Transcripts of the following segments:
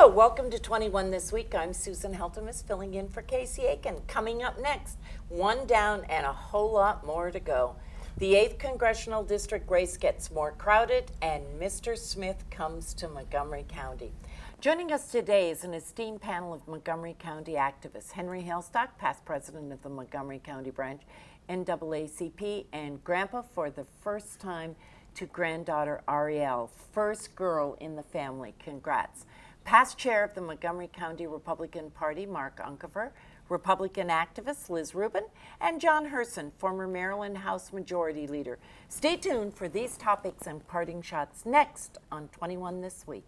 Hello, welcome to 21 This Week. I'm Susan Heltemes, filling in for Casey Aiken. Coming up next, one down and a whole lot more to go. The 8th Congressional District race gets more crowded, and Mr. Smith comes to Montgomery County. Joining us today is an esteemed panel of Montgomery County activists. Henry Hailstock, past president of the Montgomery County branch, NAACP, and grandpa for the first time to granddaughter Ariel, first girl in the family. Congrats. Past chair of the Montgomery County Republican Party, Mark Uncapher, Republican activist Liz Rubin, and John Hurson, former Maryland House Majority Leader. Stay tuned for these topics and parting shots next on 21 This Week.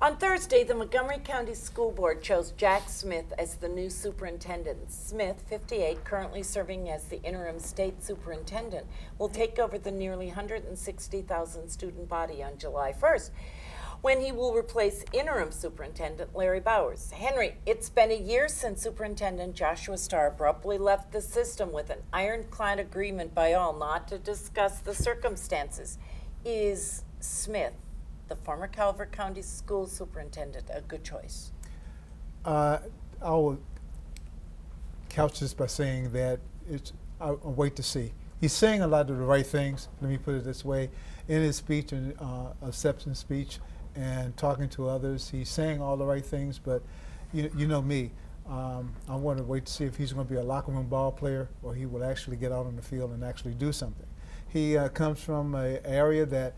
On Thursday, the Montgomery County School Board chose Jack Smith as the new superintendent. Smith, 58, currently serving as the interim state superintendent, will take over the nearly 160,000 student body on July 1st, when he will replace interim superintendent Larry Bowers. Henry, it's been a year since Superintendent Joshua Starr abruptly left the system with an ironclad agreement by all not to discuss the circumstances. Is Smith, the former Calvert County School Superintendent, a good choice? I will couch this by saying that I'll wait to see. He's saying a lot of the right things, let me put it this way. In his speech and acceptance speech and talking to others, he's saying all the right things, but you know me. I want to wait to see if he's going to be a locker room ball player or he will actually get out on the field and actually do something. He comes from an area that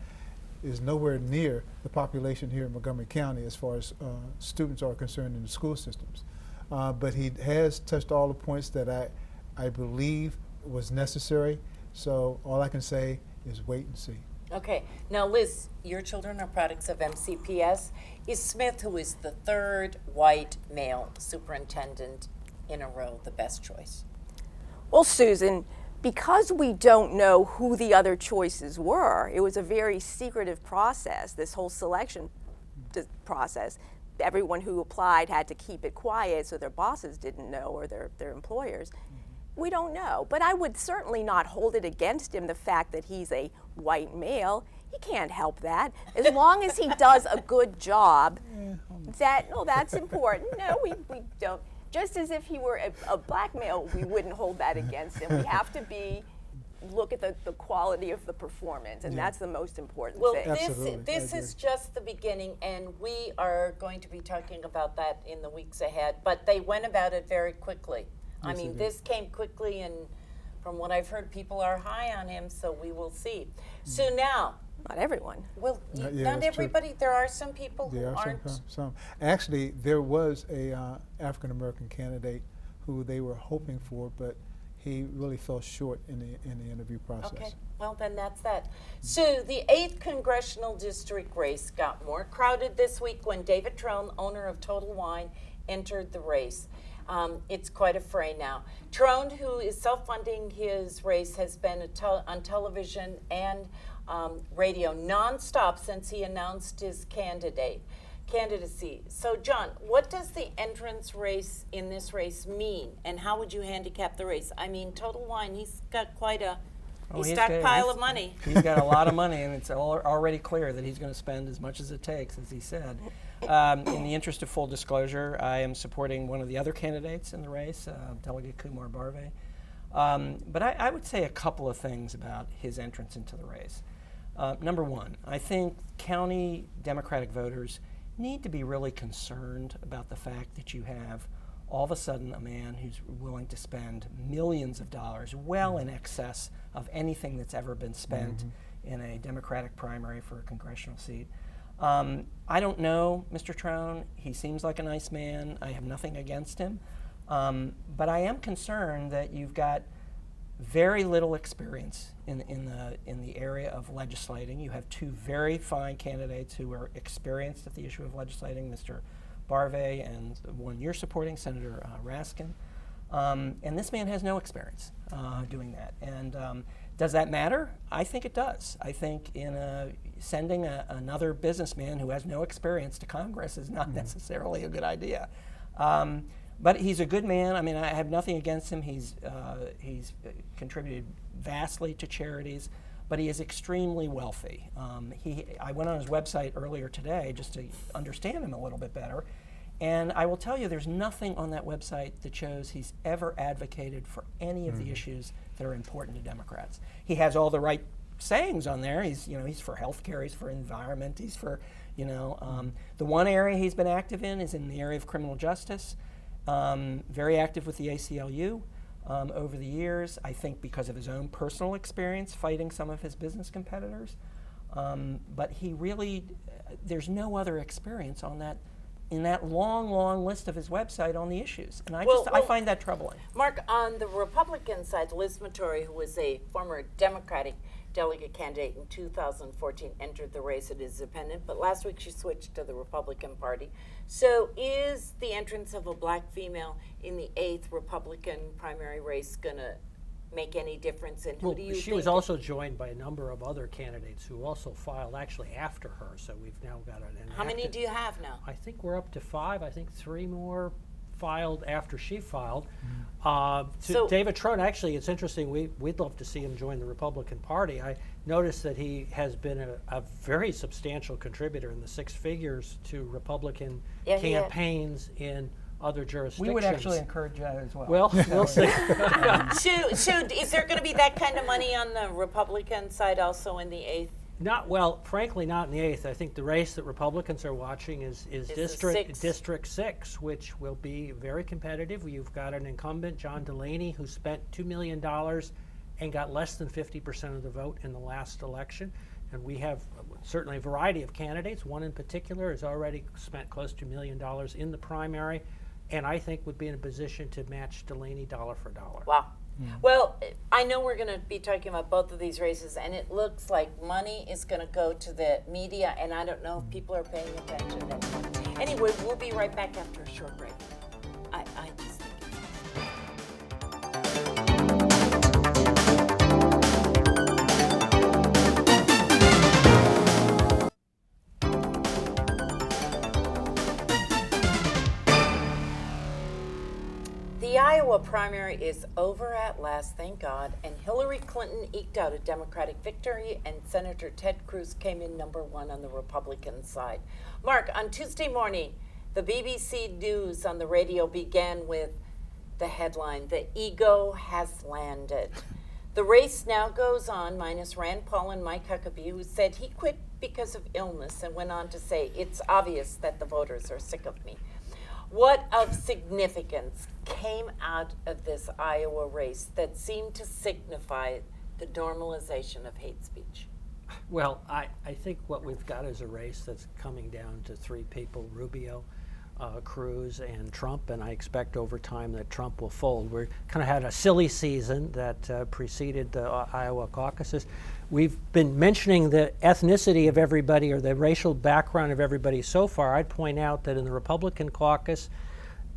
is nowhere near the population here in Montgomery County as far as students are concerned in the school systems. But he has touched all the points that I believe was necessary. So all I can say is wait and see. Okay. Now, Liz, your children are products of MCPS. Is Smith, who is the third white male superintendent in a row, the best choice? Well, Susan, because we don't know who the other choices were, it was a very secretive process, this whole selection process. Everyone who applied had to keep it quiet so their bosses didn't know or their employers. We don't know, but I would certainly not hold it against him, the fact that he's a white male. He can't help that. As long as he does a good job, that's important. No, we don't. Just as if he were a black male, we wouldn't hold that against him. We have to look at the quality of the performance, and that's the most important thing. Well, this is just the beginning, and we are going to be talking about that in the weeks ahead, but they went about it very quickly. Yes, I mean, this came quickly, and from what I've heard, people are high on him, so we will see. So now, not everyone. Well, not everybody. True. There are some people who aren't. Some. Actually, there was a African-American candidate who they were hoping for, but he really fell short in the interview process. Okay, well then that's that. So the 8th Congressional District race got more crowded this week when David Trone, owner of Total Wine, entered the race. It's quite a fray now. Trone, who is self-funding his race, has been on television and radio nonstop since he announced his candidacy. So, John, what does the entrance race in this race mean, and how would you handicap the race? I mean, Total Wine, he's got quite a stockpile of money. He's got a lot of money, and it's already clear that he's going to spend as much as it takes, as he said. In the interest of full disclosure, I am supporting one of the other candidates in the race, Delegate Kumar Barve. But I would say a couple of things about his entrance into the race. Number one, I think county Democratic voters need to be really concerned about the fact that you have all of a sudden a man who's willing to spend millions of dollars, well in excess of anything that's ever been spent in a Democratic primary for a congressional seat. I don't know Mr. Trone. He seems like a nice man. I have nothing against him. But I am concerned that you've got very little experience in the area of legislating. You have two very fine candidates who are experienced at the issue of legislating, Mr. Barve and the one you're supporting, Senator Raskin. And this man has no experience doing that. And Does that matter? I think it does. I think sending another businessman who has no experience to Congress is not necessarily a good idea. But he's a good man. I mean, I have nothing against him. He's contributed vastly to charities, but he is extremely wealthy. I went on his website earlier today just to understand him a little bit better, and I will tell you there's nothing on that website that shows he's ever advocated for any of the issues that are important to Democrats. He has all the right sayings on there. He's for healthcare, he's for environment, he's for, the one area he's been active in is in the area of criminal justice. Very active with the ACLU over the years, I think because of his own personal experience fighting some of his business competitors. But he really, there's no other experience on that, in that long list of his website on the issues. And I find that troubling. Mark, on the Republican side, Liz Mattori, who was a former Democratic delegate candidate in 2014, entered the race as independent, but last week she switched to the Republican Party. So is the entrance of a black female in the 8th Republican primary race going to make any difference? And who do you think? She was also joined by a number of other candidates who also filed actually after her, so we've now got an enacted. How many do you have now? I think we're up to 5. I think 3 more filed after she filed. So David Trone, actually, it's interesting. We'd love to see him join the Republican Party. I noticed that he has been a very substantial contributor in the 6 figures to Republican campaigns in other jurisdictions. We would actually encourage that as well. Well, we'll see. Is there going to be that kind of money on the Republican side also in the 8th? Frankly, not in the 8th. I think the race that Republicans are watching is District 6, which will be very competitive. You've got an incumbent, John Delaney, who spent $2 million and got less than 50% of the vote in the last election. And we have certainly a variety of candidates. One in particular has already spent close to $1 million in the primary, and I think would be in a position to match Delaney dollar for dollar. Wow. Well, I know we're going to be talking about both of these races, and it looks like money is going to go to the media, and I don't know if people are paying attention anymore. Anyway, we'll be right back after a short break. I just think The Iowa primary is over at last, thank God, and Hillary Clinton eked out a Democratic victory, and Senator Ted Cruz came in #1 on the Republican side. Mark, on Tuesday morning, the BBC News on the radio began with the headline, "The Ego Has Landed." The race now goes on, minus Rand Paul and Mike Huckabee, who said he quit because of illness and went on to say, "It's obvious that the voters are sick of me." What of significance came out of this Iowa race that seemed to signify the normalization of hate speech? Well, I think what we've got is a race that's coming down to 3 people, Rubio, Cruz, and Trump, and I expect over time that Trump will fold. We kind of had a silly season that preceded the Iowa caucuses. We've been mentioning the ethnicity of everybody or the racial background of everybody so far. I'd point out that in the Republican caucus,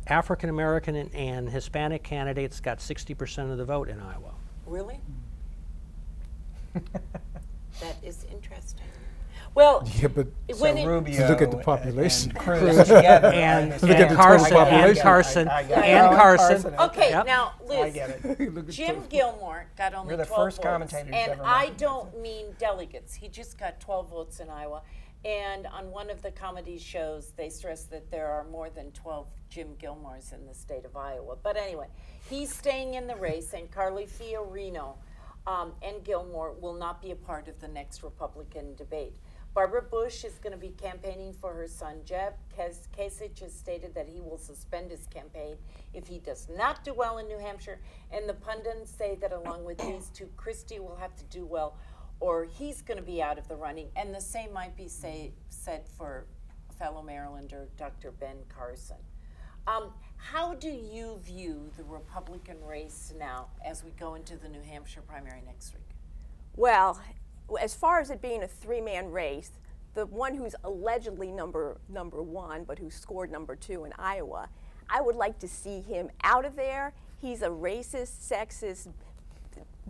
African American and Hispanic candidates got 60% of the vote in Iowa. Really? That is interesting. Well, Yeah, but when it, Rubio look at the population. and Cruz together, And Look at the Carson, total and population. Carson, I get it. and Oh, Carson. okay, Yep. now I Liz, get it. Look at Jim the- Gilmore got only You're the 12 first votes, commentator who's and ever I mentioned don't mean delegates. He just got 12 votes in Iowa, and on one of the comedy shows, they stressed that there are more than 12 Jim Gilmores in the state of Iowa. But anyway, he's staying in the race, and Carly Fiorino and Gilmore will not be a part of the next Republican debate. Barbara Bush is going to be campaigning for her son, Jeb. Kasich has stated that he will suspend his campaign if he does not do well in New Hampshire. And the pundits say that along with these two, Christie will have to do well or he's going to be out of the running. And the same might be said for fellow Marylander, Dr. Ben Carson. How do you view the Republican race now as we go into the New Hampshire primary next week? Well, as far as it being a 3-man race, the one who's allegedly number 1, but who scored number 2 in Iowa, I would like to see him out of there. He's a racist, sexist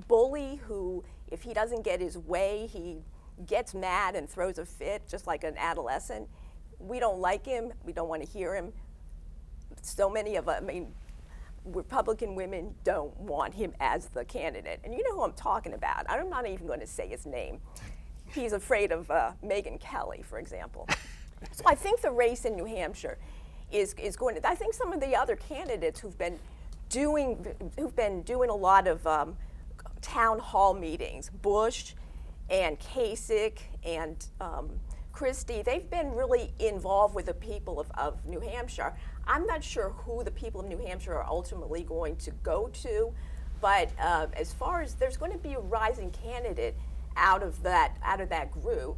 bully who If he doesn't get his way, he gets mad and throws a fit, just like an adolescent. We don't like him. We don't want to hear him. So many of us, I mean, Republican women don't want him as the candidate. And you know who I'm talking about. I'm not even going to say his name. He's afraid of Megyn Kelly, for example. So I think the race in New Hampshire is going to, I think some of the other candidates who've been doing a lot of town hall meetings, Bush and Kasich and Christie, they've been really involved with the people of New Hampshire. I'm not sure who the people of New Hampshire are ultimately going to go to, but as far as there's going to be a rising candidate out of that group,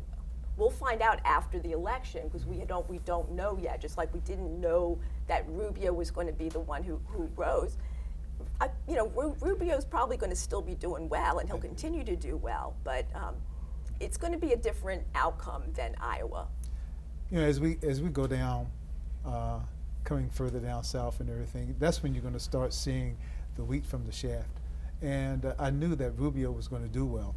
we'll find out after the election because we don't know yet. Just like we didn't know that Rubio was going to be the one who rose. Rubio's probably going to still be doing well, and he'll continue to do well, but it's going to be a different outcome than Iowa. As we go down, coming further down south and everything, that's when you're going to start seeing the wheat from the shaft. And I knew that Rubio was going to do well.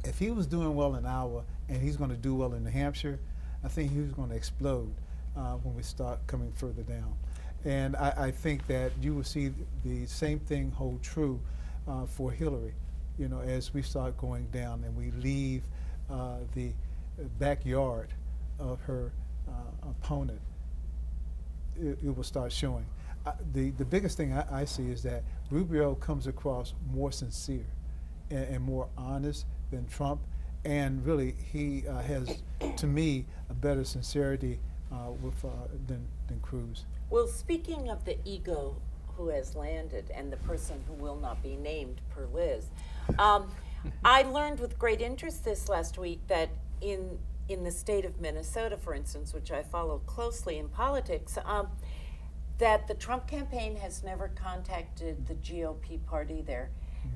If he was doing well in Iowa and he's going to do well in New Hampshire, I think he was going to explode when we start coming further down. And I think that you will see the same thing hold true for Hillary, as we start going down and we leave the backyard of her opponent. It will start showing. The biggest thing I see is that Rubio comes across more sincere and more honest than Trump, and really he has, to me, a better sincerity than Cruz. Well, speaking of the ego who has landed and the person who will not be named per Liz, I learned with great interest this last week that in the state of Minnesota, for instance, which I follow closely in politics, that the Trump campaign has never contacted the GOP party there,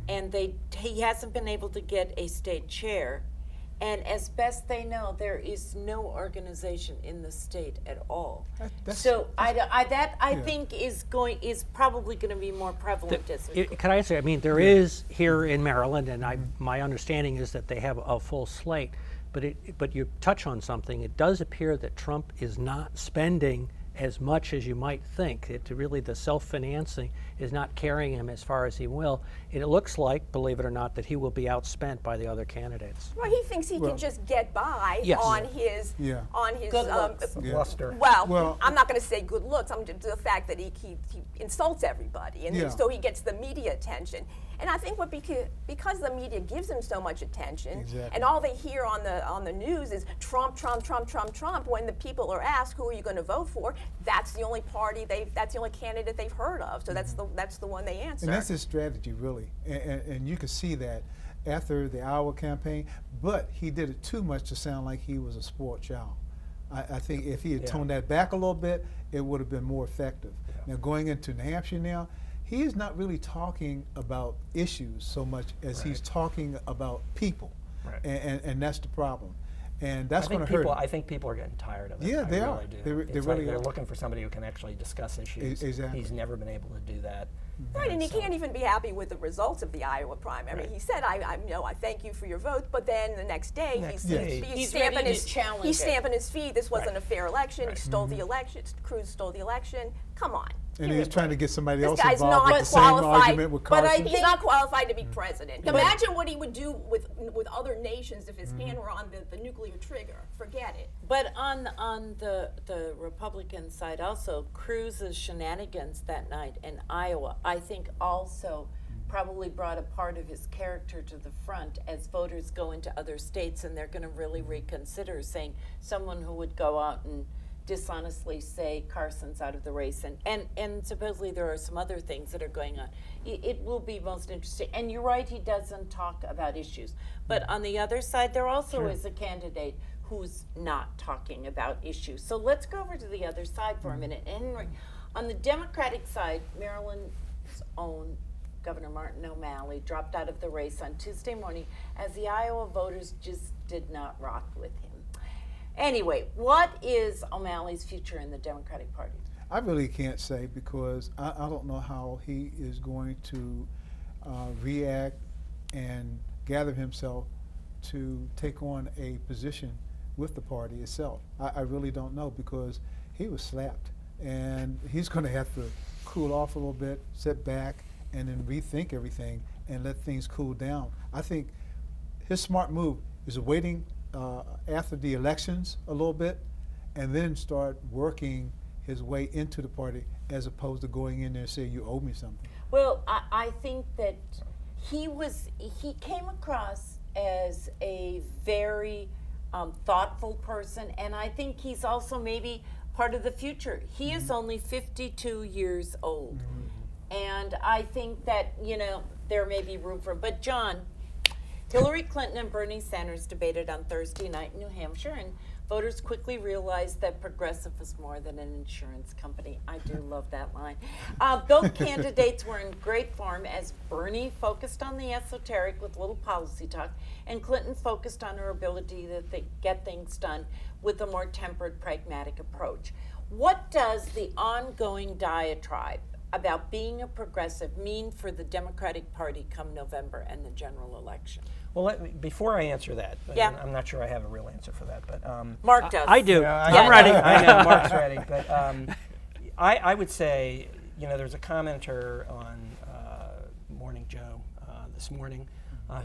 and he hasn't been able to get a state chair. And as best they know, there is no organization in the state at all. I think is probably going to be more prevalent. Can I say? I mean, there is here in Maryland, and my understanding is that they have a full slate. But you touch on something. It does appear that Trump is not spending as much as you might think. The self-financing is not carrying him as far as he will. And it looks like, believe it or not, that he will be outspent by the other candidates. Well, he thinks he can just get by on his good looks. Bluster. Well, I'm not going to say good looks. I'm just the fact that he insults everybody, and so he gets the media attention. And I think because the media gives him so much attention, and all they hear on the news is Trump, Trump, Trump, Trump, Trump. When the people are asked who are you going to vote for, that's the only that's the only candidate they've heard of. So that's the one they answer. And that's his strategy, really. And you could see that after the Iowa campaign, but he did it too much to sound like he was a sport child. I think if he had toned that back a little bit, it would have been more effective. Now going into New Hampshire now, he is not really talking about issues so much as he's talking about people, and that's the problem. And that's going to hurt. I think people are getting tired of it. Yeah, they really are. Do. They're are. looking for somebody who can actually discuss issues. Exactly. He's never been able to do that. Right, and he can't even be happy with the results of the Iowa primary. I mean, he said, I thank you for your vote, but then the next day he's stamping his feet. This wasn't a fair election. He stole the election. Cruz stole the election. Come on. And he was trying to get somebody else guy's involved not with the same qualified, argument with Carson. He's not qualified to be president. Imagine what he would do with other nations if his hand were on the nuclear trigger. Forget it. But on the Republican side also, Cruz's shenanigans that night in Iowa, I think also probably brought a part of his character to the front as voters go into other states and they're going to really reconsider saying someone who would go out and dishonestly say Carson's out of the race, and supposedly there are some other things that are going on. It will be most interesting. And you're right, he doesn't talk about issues. But on the other side, there also is a candidate who's not talking about issues. So let's go over to the other side for a minute. Henry, on the Democratic side, Maryland's own Governor Martin O'Malley dropped out of the race on Tuesday morning as the Iowa voters just did not rock with him. Anyway, what is O'Malley's future in the Democratic Party? I really can't say because I don't know how he is going to react and gather himself to take on a position with the party itself. I really don't know, because he was slapped, and he's going to have to cool off a little bit, sit back, and then rethink everything and let things cool down. I think his smart move is waiting after the elections a little bit and then start working his way into the party, as opposed to going in there and saying, you owe me something. Well, I think that he came across as a very thoughtful person, and I think he's also maybe part of the future. He is only 52 years old, and I think that, there may be room for him. But John, Hillary Clinton and Bernie Sanders debated on Thursday night in New Hampshire, and voters quickly realized that Progressive was more than an insurance company. I do love that line. Both candidates were in great form, as Bernie focused on the esoteric with little policy talk, and Clinton focused on her ability to get things done with a more tempered, pragmatic approach. What does the ongoing diatribe about being a progressive mean for the Democratic Party come November and the general election? Well, before I answer that, Yeah. I'm not sure I have a real answer for that, but Mark does. I do. Yeah, I'm ready. I know Mark's ready, but I would say, there's a commenter on Morning Joe this morning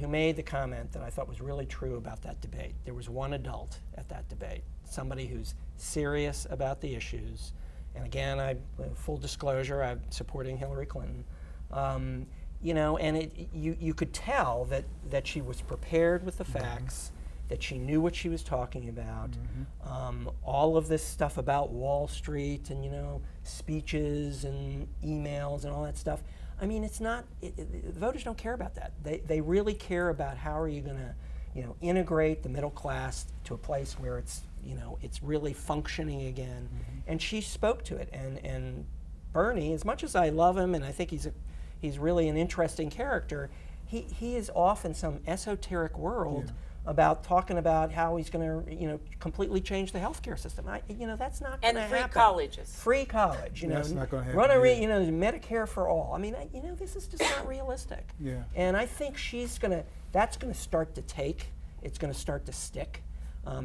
who made the comment that I thought was really true about that debate. There was one adult at that debate, somebody who's serious about the issues. And again, full disclosure, I'm supporting Hillary Clinton. And you could tell that she was prepared with the facts, that she knew what she was talking about. All of this stuff about Wall Street and, speeches and emails and all that stuff. I mean, it's not, the voters don't care about that. They really care about how are you going to, integrate the middle class to a place where it's, it's really functioning again. And she spoke to it. And Bernie, as much as I love him and I think he's really an interesting character, he is off in some esoteric world about talking about how he's going to, completely change the healthcare system. That's not going to happen. And free colleges. Free college, That's not gonna happen, run a, yeah. Medicare for all. I mean, this is just not realistic. Yeah. And I think that's going to start to take. It's going to start to stick.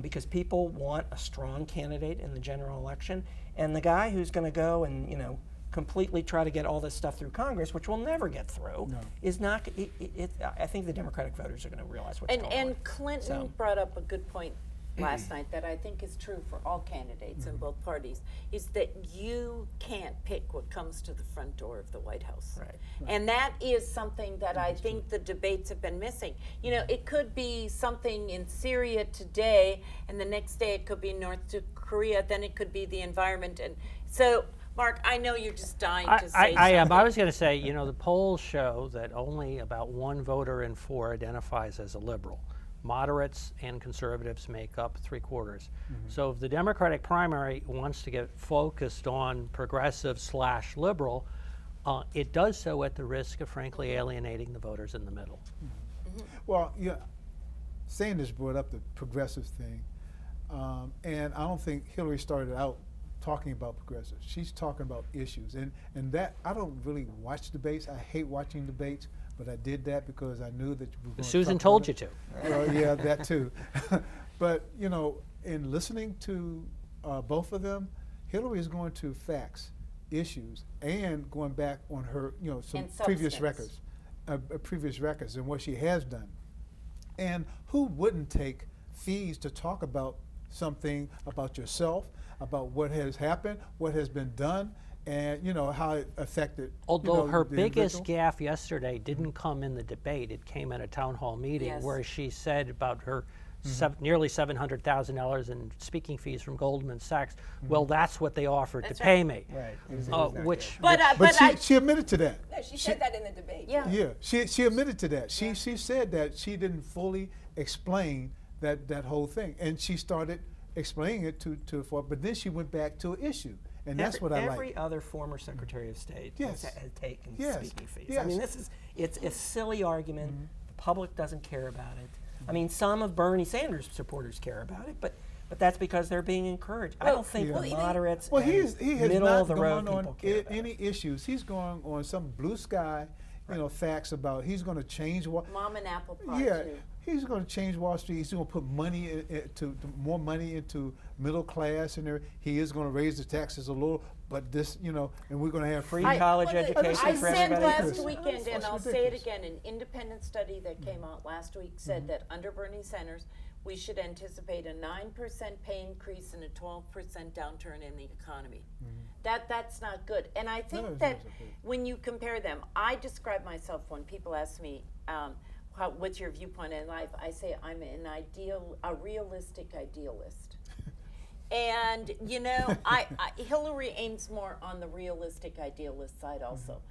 Because people want a strong candidate in the general election, and the guy who's going to go and completely try to get all this stuff through Congress, which will never get through, is not. I think the Democratic voters are going to realize what's going on. And Clinton brought up a good point last night that I think is true for all candidates in both parties, is that you can't pick what comes to the front door of the White House. Right. And that is something that I think the debates have been missing. It could be something in Syria today, and the next day it could be North Korea, then it could be the environment. And so, Mark, I know you're just dying to say something. I am. I was going to say, the polls show that only about 1 voter in 4 identifies as a liberal. Moderates and conservatives make up 3/4. So if the Democratic primary wants to get focused on progressive/liberal, it does so at the risk of frankly alienating the voters in the middle. Well, Sanders brought up the progressive thing, and I don't think Hillary started out talking about progressive. She's talking about issues, and that I don't really watch debates. I hate watching debates, but I did that because I knew that we were going Susan to told you to. Well, yeah, that too. But in listening to both of them, Hillary is going to facts, issues, and going back on her, some And previous substance. records and what she has done. And who wouldn't take fees to talk about something about yourself, about what has happened, what has been done, and how it affected. Although her the biggest individual? gaffe yesterday didn't come in the debate, it came at a town hall meeting Yes. where she said about her nearly $700,000 in speaking fees from Goldman Sachs. Well, that's what they offered That's to right. pay me. Right. Which But She admitted to that. No, she said that in the debate. Yeah. Yeah, she admitted to that. She said that she didn't fully explain that whole thing, and she started explaining it to but then she went back to an issue, and that's what I like. Every other former Secretary of State Yes. has taken Yes. speaking fees. Yes. I mean, it's a silly argument. The public doesn't care about it. I mean, some of Bernie Sanders supporters care about it, but that's because they're being encouraged. I don't think the moderates Well, and he has middle not of the road gone people on care about any it. issues. He's going on some blue sky, facts about he's going to change what. Mom and Apple Pie Yeah, too. he's going to change Wall Street. He's going to put money more money into middle class, and he is going to raise the taxes a little. But this, and we're going to have Free college I education for said everybody. last Yes. weekend, and That's I'll say it ridiculous. again, an independent study that came out last week said that under Bernie Sanders, we should anticipate a 9% pay increase and a 12% downturn in the economy. That's not good. And I think it's that not so good. when you compare them, I describe myself when people ask me, what's your viewpoint in life? I say I'm a realistic idealist. And, Hillary aims more on the realistic idealist side also.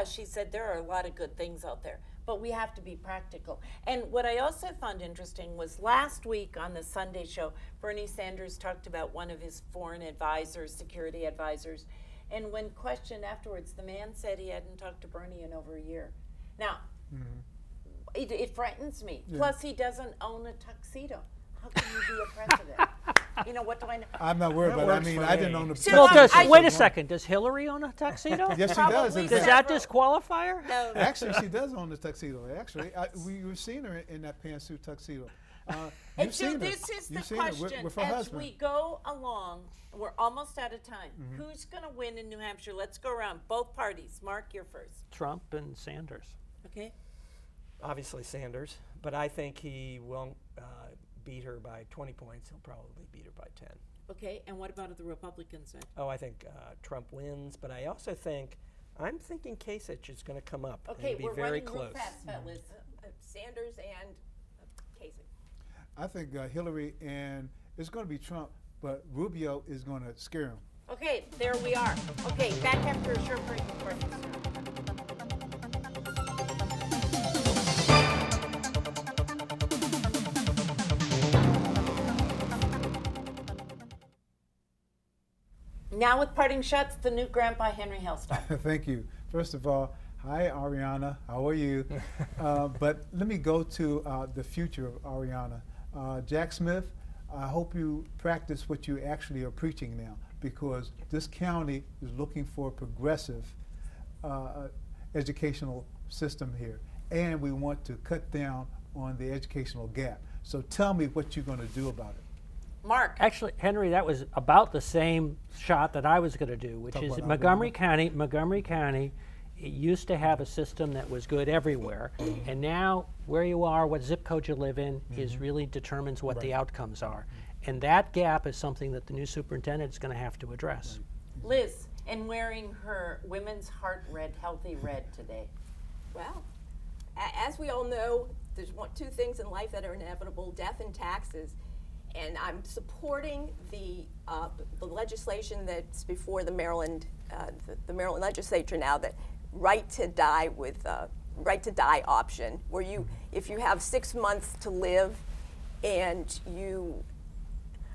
She said there are a lot of good things out there, but we have to be practical. And what I also found interesting was last week on the Sunday show, Bernie Sanders talked about one of his foreign advisors, security advisors, and when questioned afterwards, the man said he hadn't talked to Bernie in over a year. Now, it frightens me. Yeah. Plus, he doesn't own a tuxedo. How can you be a president? What do I know? I'm not worried That about it. I works mean, for I me. didn't own the. So Well, I- wait a second. Does Hillary own a tuxedo? Yes, she does. Probably in Does fact. that disqualify her? No. Actually, she does own the tuxedo. Actually, we've seen her in that pantsuit tuxedo. And You've so seen her. this is the You've seen her question with her as husband. we go along. We're almost out of time. Who's going to win in New Hampshire? Let's go around both parties. Mark, you're first. Trump and Sanders. Okay. Obviously Sanders, but I think he won't beat her by 20 points. He'll probably beat her by 10. Okay. And what about the Republican side? Oh, I think Trump wins, but I also I'm thinking Kasich is going to come up. and Okay, be we're very running close. real fast, fellas. Sanders and Kasich. I think Hillary and it's going to be Trump, but Rubio is going to scare him. Okay, there we are. Okay, back after a short break. Before this. Now with parting shots, the new grandpa Henry Hailstock. Thank you. First of all, hi Ariana, how are you? But let me go to the future of Ariana. Jack Smith, I hope you practice what you actually are preaching now, because this county is looking for a progressive educational system here, and we want to cut down on the educational gap. So tell me what you're going to do about it. Mark. Actually, Henry, that was about the same shot that I was going to do, which Talk is about Montgomery County, it used to have a system that was good everywhere, and now where you are, what zip code you live in, is really determines what the outcomes are. And that gap is something that the new superintendent is going to have to address. Liz, and wearing her women's heart red, healthy red today. Well, as we all know, there's two things in life that are inevitable: death and taxes. And I'm supporting the legislation that's before the Maryland legislature now, that right to die option, where if you have 6 months to live and you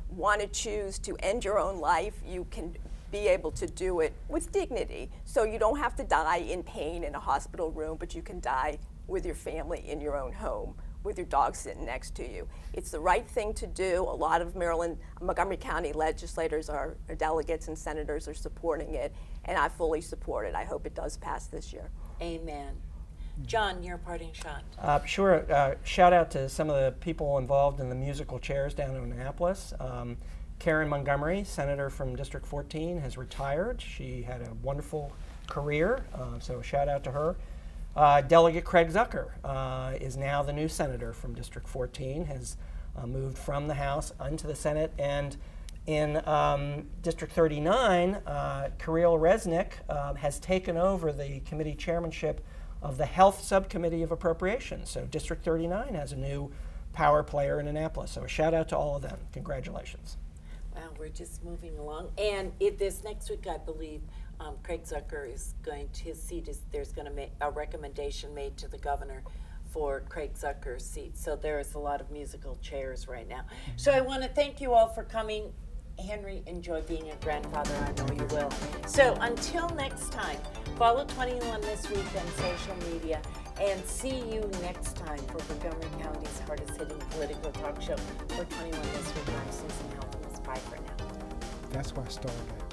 want to choose to end your own life, you can be able to do it with dignity. So you don't have to die in pain in a hospital room, but you can die with your family in your own home, with your dog sitting next to you. It's the right thing to do. A lot of Montgomery County legislators, delegates and senators are supporting it, and I fully support it. I hope it does pass this year. Amen. John, your parting shot. Sure. Shout out to some of the people involved in the musical chairs down in Annapolis. Karen Montgomery, senator from District 14, has retired. She had a wonderful career, so shout out to her. Delegate Craig Zucker is now the new senator from District 14, has moved from the House into the Senate. And in District 39, Kirill Resnick has taken over the committee chairmanship of the Health Subcommittee of Appropriations. So District 39 has a new power player in Annapolis. So a shout out to all of them. Congratulations. Well, we're just moving along. And this next week, I believe, Craig Zucker is going to, his seat is, there's going to be a recommendation made to the governor for Craig Zucker's seat. So there is a lot of musical chairs right now. So I want to thank you all for coming. Henry, enjoy being a grandfather. I know you will. So until next time, follow 21 This Week on social media, and see you next time for Montgomery County's hardest hitting political talk show. For 21 This Week, I'm Susan Heltemes. Bye for now. That's why I started that.